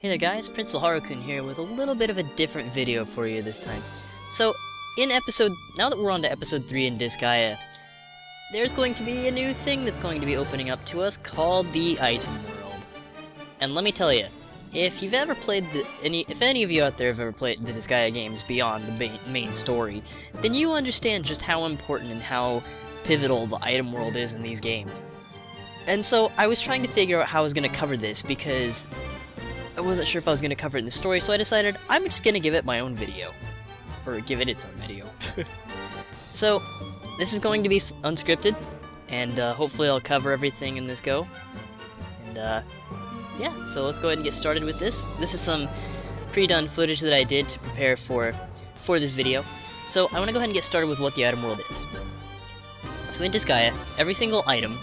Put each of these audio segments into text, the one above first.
Hey there guys, Prince Laharu-kun here with a little bit of a different video for you this time. So, now that we're on to episode 3 in Disgaea, there's going to be a new thing that's going to be opening up to us called the Item World. And let me tell you, if you've ever played if any of you out there have ever played the Disgaea games beyond the main story, then you understand just how important and how pivotal the Item World is in these games. And so, I was trying to figure out how I was going to cover this because I wasn't sure if I was going to cover it in the story, so I decided I'm just going to give it my own video. Or give it its own video. So, this is going to be unscripted, and hopefully I'll cover everything in this go. And yeah, so let's go ahead and get started with this. This is some pre-done footage that I did to prepare for this video. So, I want to go ahead and get started with what the item world is. So in Disgaea, every single item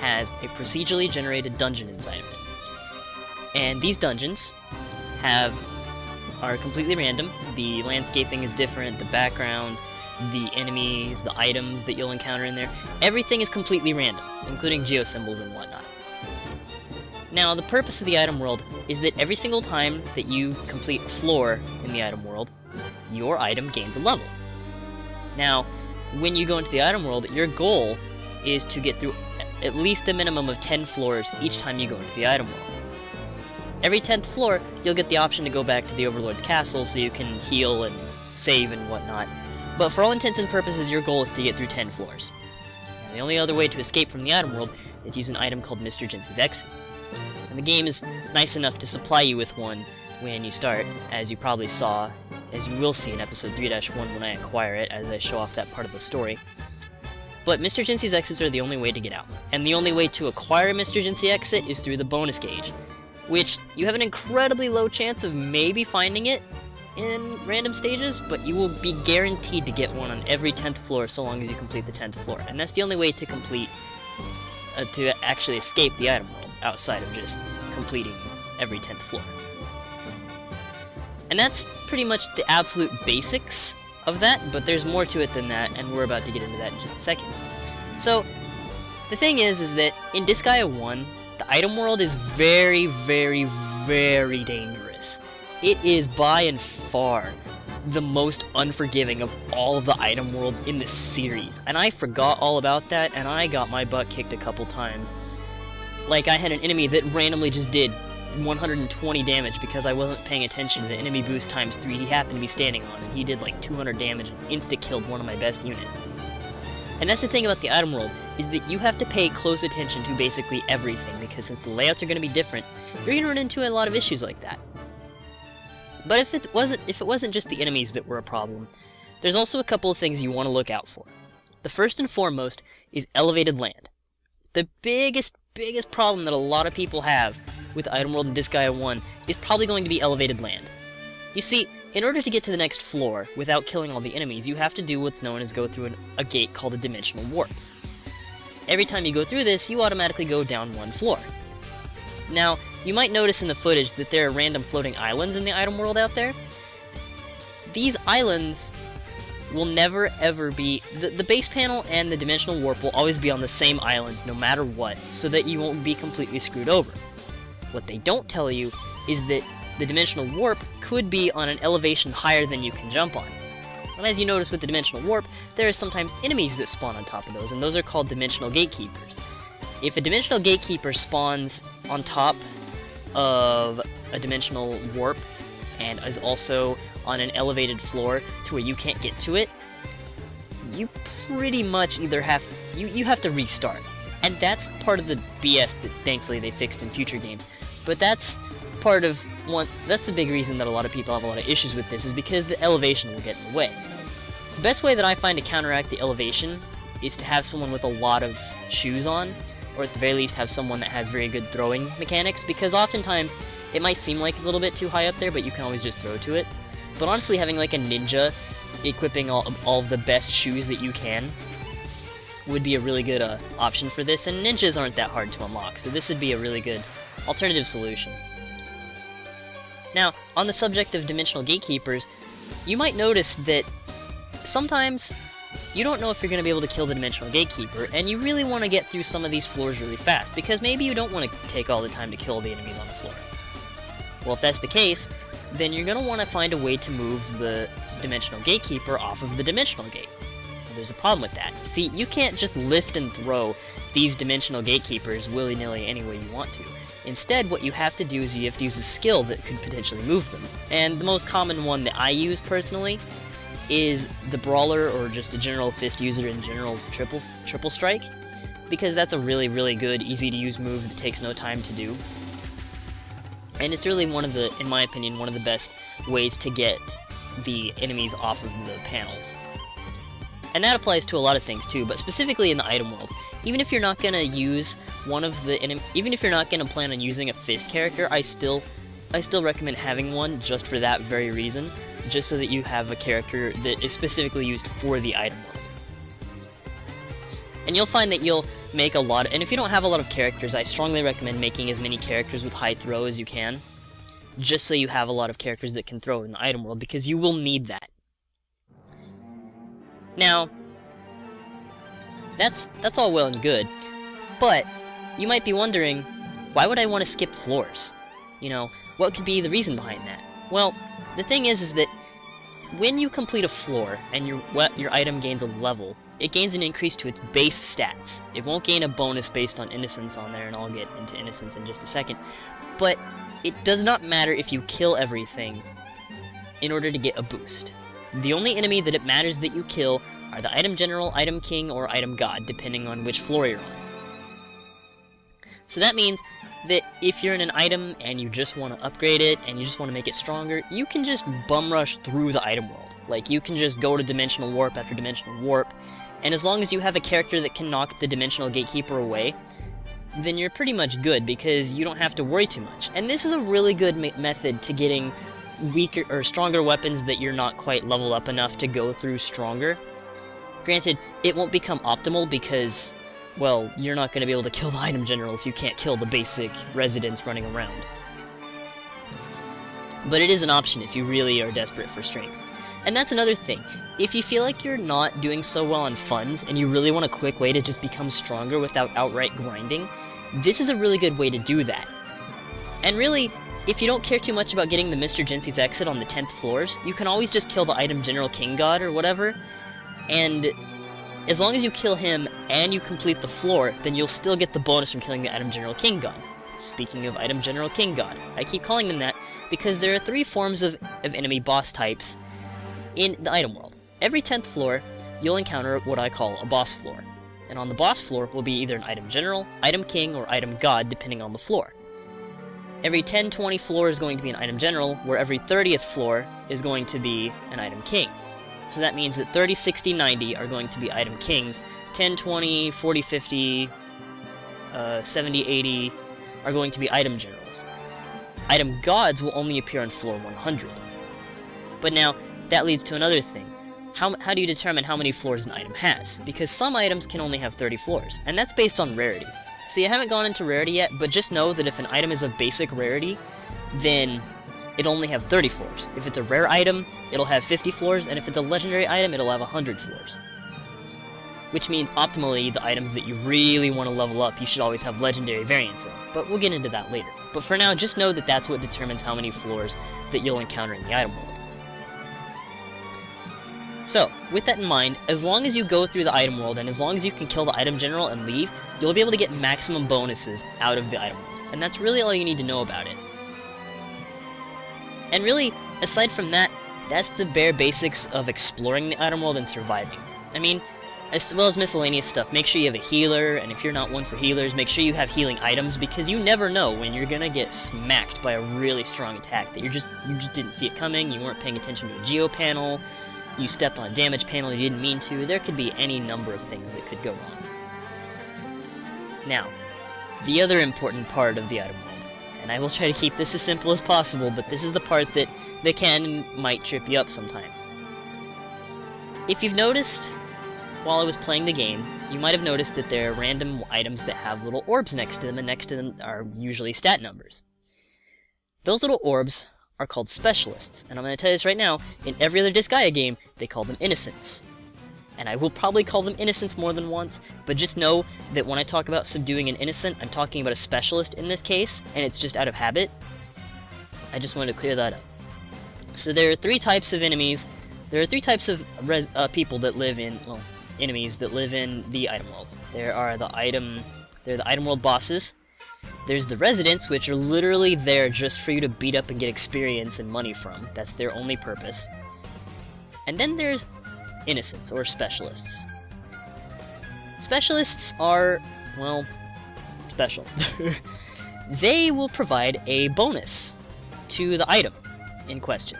has a procedurally generated dungeon inside of it. And these dungeons are completely random. The landscaping is different, the background, the enemies, the items that you'll encounter in there. Everything is completely random, including geosymbols and whatnot. Now, the purpose of the item world is that every single time that you complete a floor in the item world, your item gains a level. Now, when you go into the item world, your goal is to get through at least a minimum of 10 floors each time you go into the item world. Every 10th floor, you'll get the option to go back to the Overlord's castle so you can heal and save and whatnot. But for all intents and purposes, your goal is to get through 10 floors. And the only other way to escape from the item world is to use an item called Mr. Jinsee's exit. And the game is nice enough to supply you with one when you start, as you probably saw, as you will see in episode 3-1 when I acquire it, as I show off that part of the story. But Mr. Jinsee's exits are the only way to get out. And the only way to acquire a Mr. Jinsee exit is through the bonus gauge, which you have an incredibly low chance of maybe finding it in random stages, but you will be guaranteed to get one on every 10th floor so long as you complete the 10th floor. And that's the only way to to actually escape the item world, outside of just completing every 10th floor. And that's pretty much the absolute basics of that, but there's more to it than that, and we're about to get into that in just a second. So, the thing is that in Disgaea 1, the item world is very, very, very dangerous. It is by and far the most unforgiving of all of the item worlds in this series. And I forgot all about that, and I got my butt kicked a couple times. Like, I had an enemy that randomly just did 120 damage because I wasn't paying attention to the enemy boost times 3 he happened to be standing on, and he did like 200 damage and insta-killed one of my best units. And that's the thing about the item world, is that you have to pay close attention to basically everything, because since the layouts are going to be different, you're going to run into a lot of issues like that. But if it wasn't just the enemies that were a problem, there's also a couple of things you want to look out for. The first and foremost is elevated land. The biggest problem that a lot of people have with Item World in Disgaea 1 is probably going to be elevated land. You see, in order to get to the next floor without killing all the enemies, you have to do what's known as go through a gate called a dimensional warp. Every time you go through this, you automatically go down one floor. Now, you might notice in the footage that there are random floating islands in the item world out there. These islands will never ever be... The base panel and the dimensional warp will always be on the same island no matter what, so that you won't be completely screwed over. What they don't tell you is that the dimensional warp could be on an elevation higher than you can jump on. And as you notice with the dimensional warp, there are sometimes enemies that spawn on top of those, and those are called dimensional gatekeepers. If a dimensional gatekeeper spawns on top of a dimensional warp, and is also on an elevated floor to where you can't get to it, you pretty much either have to restart. And that's part of the BS that thankfully they fixed in future games. But that's the big reason that a lot of people have a lot of issues with this, is because the elevation will get in the way. The best way that I find to counteract the elevation is to have someone with a lot of shoes on, or at the very least have someone that has very good throwing mechanics, because oftentimes it might seem like it's a little bit too high up there, but you can always just throw to it. But honestly, having like a ninja equipping all of the best shoes that you can would be a really good option for this, and ninjas aren't that hard to unlock, so this would be a really good alternative solution. Now, on the subject of dimensional gatekeepers, you might notice that sometimes you don't know if you're going to be able to kill the dimensional gatekeeper, and you really want to get through some of these floors really fast, because maybe you don't want to take all the time to kill the enemies on the floor. Well, if that's the case, then you're going to want to find a way to move the Dimensional Gatekeeper off of the Dimensional Gate. Well, there's a problem with that. See, you can't just lift and throw these Dimensional Gatekeepers willy-nilly any way you want to. Instead, what you have to do is you have to use a skill that could potentially move them. And the most common one that I use personally is the Brawler, or just a general fist user in general's triple strike, because that's a really, really good, easy-to-use move that takes no time to do. And it's really one of the, in my opinion, one of the best ways to get the enemies off of the panels. And that applies to a lot of things too, but specifically in the item world. Even if you're not gonna use one of the even if you're not gonna plan on using a fist character, I still recommend having one just for that very reason, just so that you have a character that is specifically used for the item world. And you'll find that you'll make a lot, and if you don't have a lot of characters, I strongly recommend making as many characters with high throw as you can, just so you have a lot of characters that can throw in the item world, because you will need that. Now, that's all well and good, but you might be wondering, why would I want to skip floors? You know, what could be the reason behind that? Well, the thing is that when you complete a floor and your item gains a level, it gains an increase to its base stats. It won't gain a bonus based on Innocence on there, and I'll get into Innocence in just a second. But it does not matter if you kill everything in order to get a boost. The only enemy that it matters that you kill are the Item General, Item King, or Item God, depending on which floor you're on. So that means that if you're in an item and you just want to upgrade it and you just want to make it stronger, you can just bum rush through the item world. Like, you can just go to Dimensional Warp after Dimensional Warp, and as long as you have a character that can knock the Dimensional Gatekeeper away, then you're pretty much good, because you don't have to worry too much. And this is a really good method to getting weaker or stronger weapons that you're not quite leveled up enough to go through stronger. Granted, it won't become optimal because, well, you're not going to be able to kill the item general if you can't kill the basic residents running around. But it is an option if you really are desperate for strength. And that's another thing. If you feel like you're not doing so well on funds, and you really want a quick way to just become stronger without outright grinding, this is a really good way to do that. And really, if you don't care too much about getting the Mr. Jency's exit on the 10th floors, you can always just kill the Item General King God or whatever, and as long as you kill him and you complete the floor, then you'll still get the bonus from killing the Item General King God. Speaking of Item General King God, I keep calling them that because there are 3 forms of enemy boss types in the item world. Every 10th floor, you'll encounter what I call a boss floor. And on the boss floor will be either an Item General, Item King, or Item God, depending on the floor. Every 10-20 floor is going to be an Item General, where every 30th floor is going to be an Item King. So that means that 30, 60, 90 are going to be Item Kings, 10, 20, 40, 50, 70, 80 are going to be Item Generals. Item Gods will only appear on floor 100. But now, that leads to another thing. How do you determine how many floors an item has? Because some items can only have 30 floors, and that's based on rarity. See, I haven't gone into rarity yet, but just know that if an item is of basic rarity, then it'll only have 30 floors. If it's a rare item, it'll have 50 floors, and if it's a legendary item, it'll have 100 floors. Which means, optimally, the items that you really want to level up, you should always have legendary variants of, but we'll get into that later. But for now, just know that that's what determines how many floors that you'll encounter in the item world. So, with that in mind, as long as you go through the item world, and as long as you can kill the item general and leave, you'll be able to get maximum bonuses out of the item world. And that's really all you need to know about it. And really, aside from that, that's the bare basics of exploring the item world and surviving. I mean, as well as miscellaneous stuff, make sure you have a healer, and if you're not one for healers, make sure you have healing items, because you never know when you're gonna get smacked by a really strong attack that you just didn't see it coming, you weren't paying attention to a geo panel, you stepped on a damage panel you didn't mean to. There could be any number of things that could go wrong. Now, the other important part of the item world, and I will try to keep this as simple as possible, but this is the part that can and might trip you up sometimes. If you've noticed, while I was playing the game, you might have noticed that there are random items that have little orbs next to them, and next to them are usually stat numbers. Those little orbs are called specialists, and I'm going to tell you this right now, in every other Disgaea game, they call them innocents. And I will probably call them innocents more than once, but just know that when I talk about subduing an innocent, I'm talking about a specialist in this case, and it's just out of habit. I just wanted to clear that up. So there are three types of enemies. There are three types of people that live in, well, enemies that live in the item world. They're the item world bosses. There's the residents, which are literally there just for you to beat up and get experience and money from. That's their only purpose. And then there's innocents, or specialists. Specialists are, well, special. They will provide a bonus to the item in question.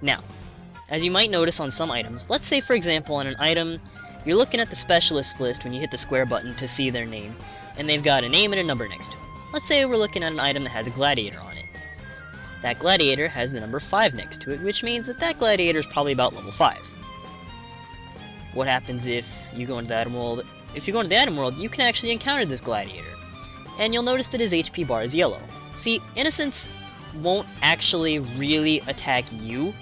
Now, as you might notice on some items, let's say for example on an item, you're looking at the specialist list when you hit the square button to see their name, and they've got a name and a number next to it. Let's say we're looking at an item that has a gladiator on it. That gladiator has the number 5 next to it, which means that that gladiator is probably about level 5. What happens if you go into the item world? If you go into the item world, you can actually encounter this gladiator, and you'll notice that his HP bar is yellow. See, innocents won't actually really attack you.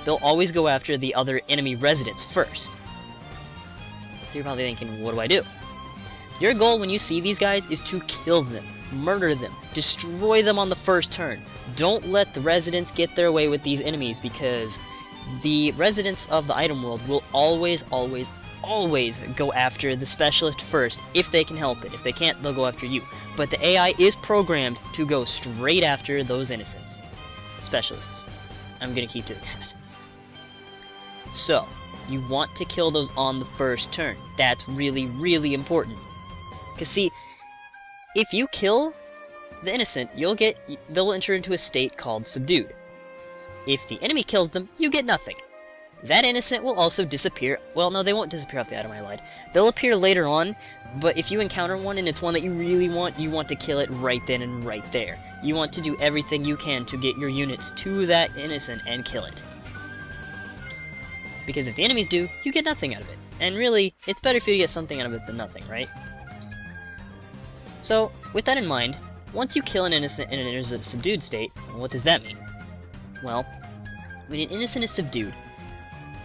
They'll always go after the other enemy residents first. So you're probably thinking, what do I do? Your goal when you see these guys is to kill them, murder them, destroy them on the first turn. Don't let the residents get their way with these enemies, because the residents of the item world will always go after the specialist first if they can help it. If they can't, they'll go after you. But the AI is programmed to go straight after those innocents. Specialists. I'm gonna keep doing that. So, you want to kill those on the first turn. That's really, really important. Because see, if you kill the innocent, they'll enter into a state called subdued. If the enemy kills them, you get nothing. That innocent will also disappear. Well, no, they won't disappear off the item, I lied. They'll appear later on, but if you encounter one and it's one that you really want, you want to kill it right then and right there. You want to do everything you can to get your units to that innocent and kill it. Because if the enemies do, you get nothing out of it. And really, it's better for you to get something out of it than nothing, right? So, with that in mind, once you kill an innocent and it enters a subdued state, what does that mean? Well, when an innocent is subdued,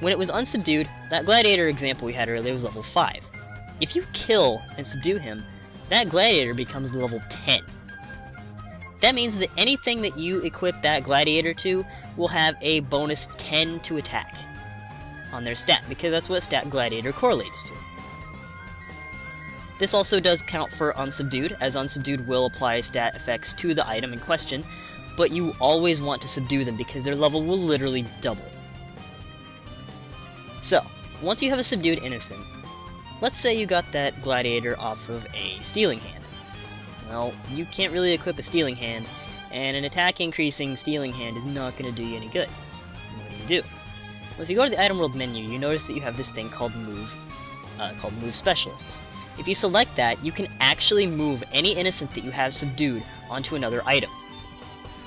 when it was unsubdued, that gladiator example we had earlier was level 5. If you kill and subdue him, that gladiator becomes level 10. That means that anything that you equip that gladiator to will have a bonus 10 to attack on their stat, because that's what stat gladiator correlates to. This also does count for unsubdued, as unsubdued will apply stat effects to the item in question, but you always want to subdue them because their level will literally double. So, once you have a subdued innocent, let's say you got that gladiator off of a stealing hand. Well, you can't really equip a stealing hand, and an attack increasing stealing hand is not going to do you any good. What do you do? Well, if you go to the item world menu, you notice that you have this thing called move specialists. If you select that, you can actually move any innocent that you have subdued onto another item.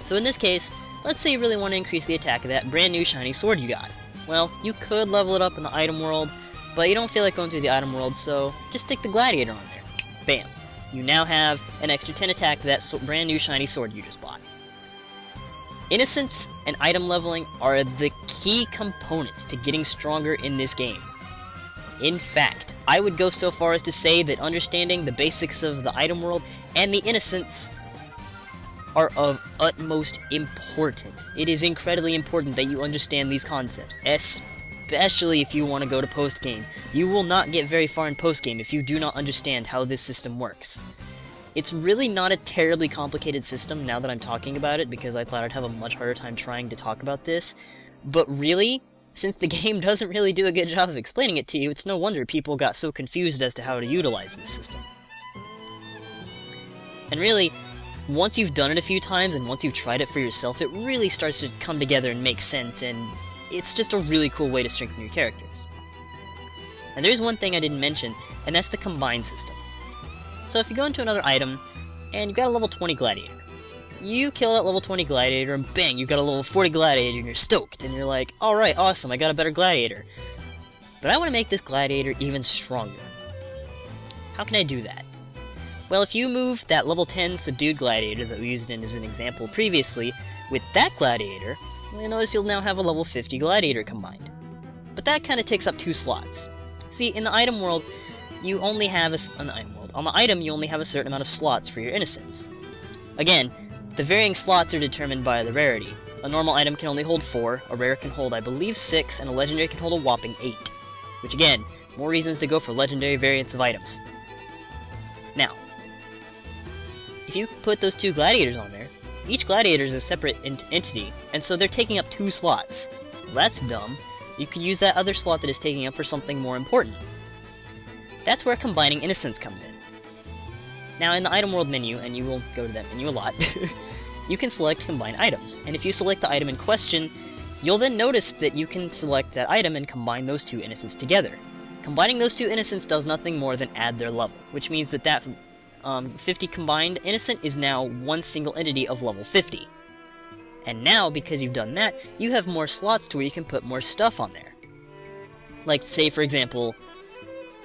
So in this case, let's say you really want to increase the attack of that brand new shiny sword you got. Well, you could level it up in the item world, but you don't feel like going through the item world, so just stick the gladiator on there. Bam! You now have an extra 10 attack to that brand new shiny sword you just bought. Innocence and item leveling are the key components to getting stronger in this game. In fact, I would go so far as to say that understanding the basics of the item world and the innocence are of utmost importance. It is incredibly important that you understand these concepts, especially if you want to go to post-game. You will not get very far in post-game if you do not understand how this system works. It's really not a terribly complicated system now that I'm talking about it, because I thought I'd have a much harder time trying to talk about this. But really, since the game doesn't really do a good job of explaining it to you, it's no wonder people got so confused as to how to utilize this system. And really, once you've done it a few times and once you've tried it for yourself, it really starts to come together and make sense, and it's just a really cool way to strengthen your characters. And there's one thing I didn't mention, and that's the combine system. So if you go into another item, and you've got a level 20 gladiator, you kill that level 20 gladiator, and bang, you've got a level 40 gladiator, and you're stoked, and you're like, alright, awesome, I got a better gladiator. But I want to make this gladiator even stronger. How can I do that? Well, if you move that level 10 subdued gladiator that we used as an example previously, with that gladiator, you'll notice you'll now have a level 50 gladiator combined. But that kind of takes up 2 slots. See, in the item world, you only have on the item, you only have a certain amount of slots for your innocents. Again, The varying slots are determined by the rarity. A normal item can only hold 4, a rare can hold I believe 6, and a legendary can hold a whopping 8. Which again, more reasons to go for legendary variants of items. Now, if you put those 2 gladiators on there, each gladiator is a separate entity, and so they're taking up 2 slots. Well, that's dumb. You could use that other slot that is taking up for something more important. That's where combining innocence comes in. Now in the item world menu, and you will go to that menu a lot, you can select combine items, and if you select the item in question, you'll then notice that you can select that item and combine those 2 innocents together. Combining those 2 innocents does nothing more than add their level, which means that 50 combined innocent is now one single entity of level 50. And now, because you've done that, you have more slots to where you can put more stuff on there. Like, say for example,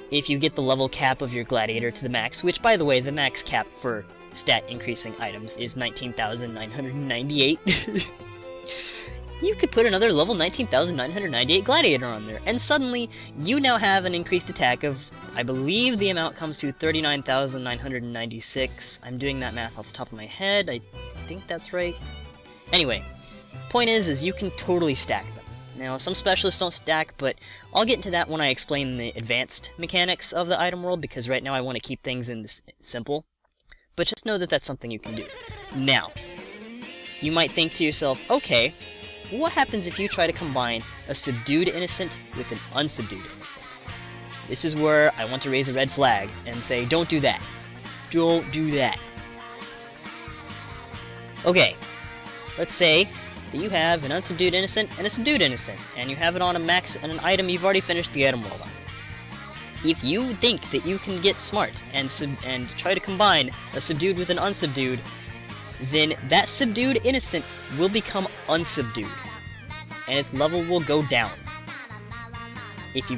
if you get the level cap of your gladiator to the max, which by the way, the max cap for stat increasing items is 19,998, you could put another level 19,998 gladiator on there, and suddenly you now have an increased attack of, I believe the amount comes to 39,996. I'm doing that math off the top of my head, I think that's right. Anyway, point is you can totally stack them. Now, some specialists don't stack, but I'll get into that when I explain the advanced mechanics of the item world, because right now I want to keep things in this simple. But just know that that's something you can do. Now, you might think to yourself, okay, what happens if you try to combine a subdued innocent with an unsubdued innocent? This is where I want to raise a red flag and say, don't do that. Don't do that. Okay, let's say that you have an unsubdued innocent and a subdued innocent, and you have it on a max and an item you've already finished the item world on. If you think that you can get smart and try to combine a subdued with an unsubdued, then that subdued innocent will become unsubdued, and its level will go down. If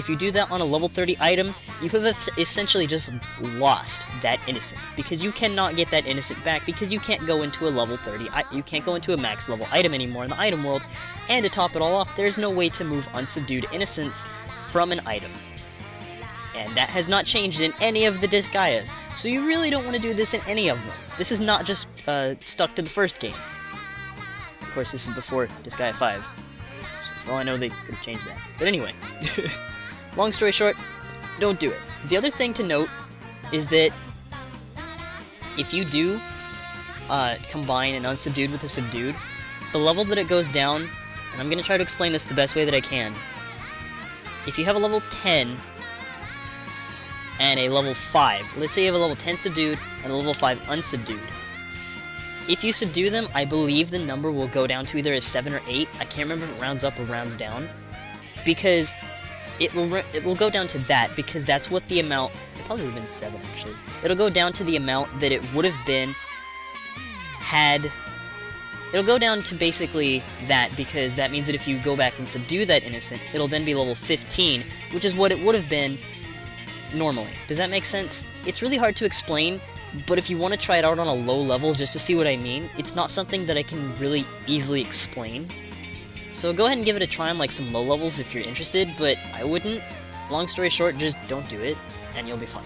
you do that on a level 30 item, you have essentially just lost that innocent, because you cannot get that innocent back, because you can't go into a level 30, you can't go into a max level item anymore in the item world, and to top it all off, there's no way to move unsubdued innocents from an item. And that has not changed in any of the Disgaeas, so you really don't want to do this in any of them. This is not just stuck to the first game. Of course, this is before Disgaea 5. So for all I know, they could have changed that. But anyway, long story short, don't do it. The other thing to note is that if you do combine an unsubdued with a subdued, the level that it goes down, and I'm going to try to explain this the best way that I can. If you have a level 10 and a level 5, let's say you have a level 10 subdued and a level 5 unsubdued, if you subdue them, I believe the number will go down to either a 7 or 8. I can't remember if it rounds up or rounds down, because it will go down to that, because that's what the amount, it probably would have been 7 actually. It'll go down to the amount that it would have been it'll go down to basically that, because that means that if you go back and subdue that innocent, it'll then be level 15, which is what it would have been normally. Does that make sense? It's really hard to explain, but if you want to try it out on a low level just to see what I mean, it's not something that I can really easily explain. So go ahead and give it a try on like some low levels if you're interested, but I wouldn't. Long story short, just don't do it, and you'll be fine.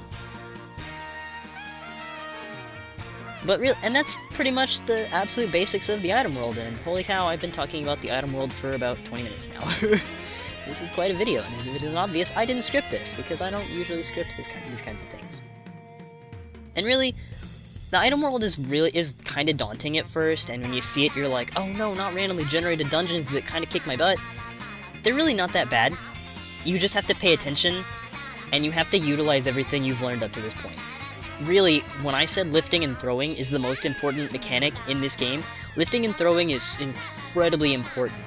But and that's pretty much the absolute basics of the item world, and holy cow, I've been talking about the item world for about 20 minutes now. This is quite a video, and if it is obvious, I didn't script this, because I don't usually script these kinds of things. And really, the item world is kind of daunting at first, and when you see it, you're like, oh no, not randomly generated dungeons that kind of kick my butt. They're really not that bad. You just have to pay attention, and you have to utilize everything you've learned up to this point. Really, when I said lifting and throwing is the most important mechanic in this game, lifting and throwing is incredibly important.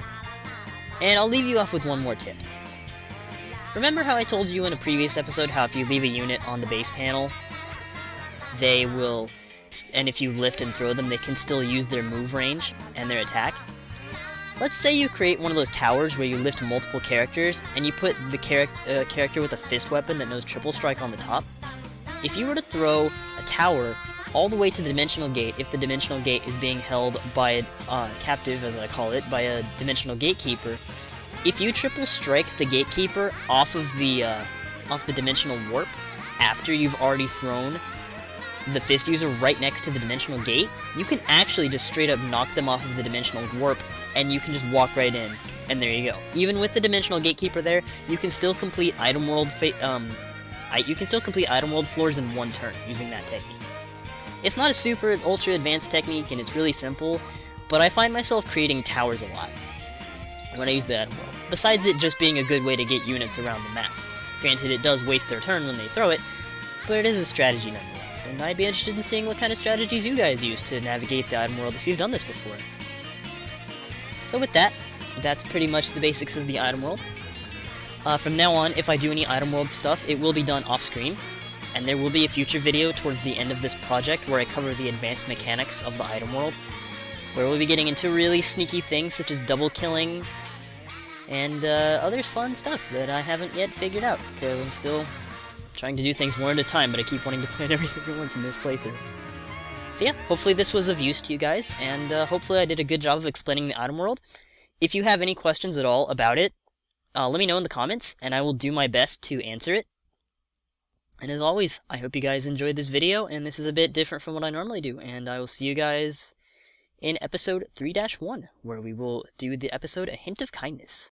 And I'll leave you off with one more tip. Remember how I told you in a previous episode how if you leave a unit on the base panel, they will, and if you lift and throw them, they can still use their move range and their attack? Let's say you create one of those towers where you lift multiple characters, and you put the character with a fist weapon that knows triple strike on the top. If you were to throw a tower all the way to the dimensional gate, if the dimensional gate is being held by a captive, as I call it, by a dimensional gatekeeper, if you triple strike the gatekeeper off the dimensional warp after you've already thrown the Fist User right next to the Dimensional Gate, you can actually just straight up knock them off of the Dimensional Warp, and you can just walk right in, and there you go. Even with the Dimensional Gatekeeper there, you can still complete Item World floors in one turn using that technique. It's not a super ultra advanced technique, and it's really simple, but I find myself creating towers a lot when I use the Item World, besides it just being a good way to get units around the map. Granted, it does waste their turn when they throw it, but it is a strategy nonetheless, and I'd be interested in seeing what kind of strategies you guys use to navigate the Item World if you've done this before. So with that, that's pretty much the basics of the Item World. From now on, if I do any Item World stuff, it will be done off-screen, and there will be a future video towards the end of this project where I cover the advanced mechanics of the Item World, where we'll be getting into really sneaky things such as double killing, and other fun stuff that I haven't yet figured out, because I'm still trying to do things one at a time, but I keep wanting to plan everything at once in this playthrough. So yeah, hopefully this was of use to you guys, and hopefully I did a good job of explaining the Item World. If you have any questions at all about it, let me know in the comments, and I will do my best to answer it. And as always, I hope you guys enjoyed this video, and this is a bit different from what I normally do, and I will see you guys in episode 3-1, where we will do the episode A Hint of Kindness.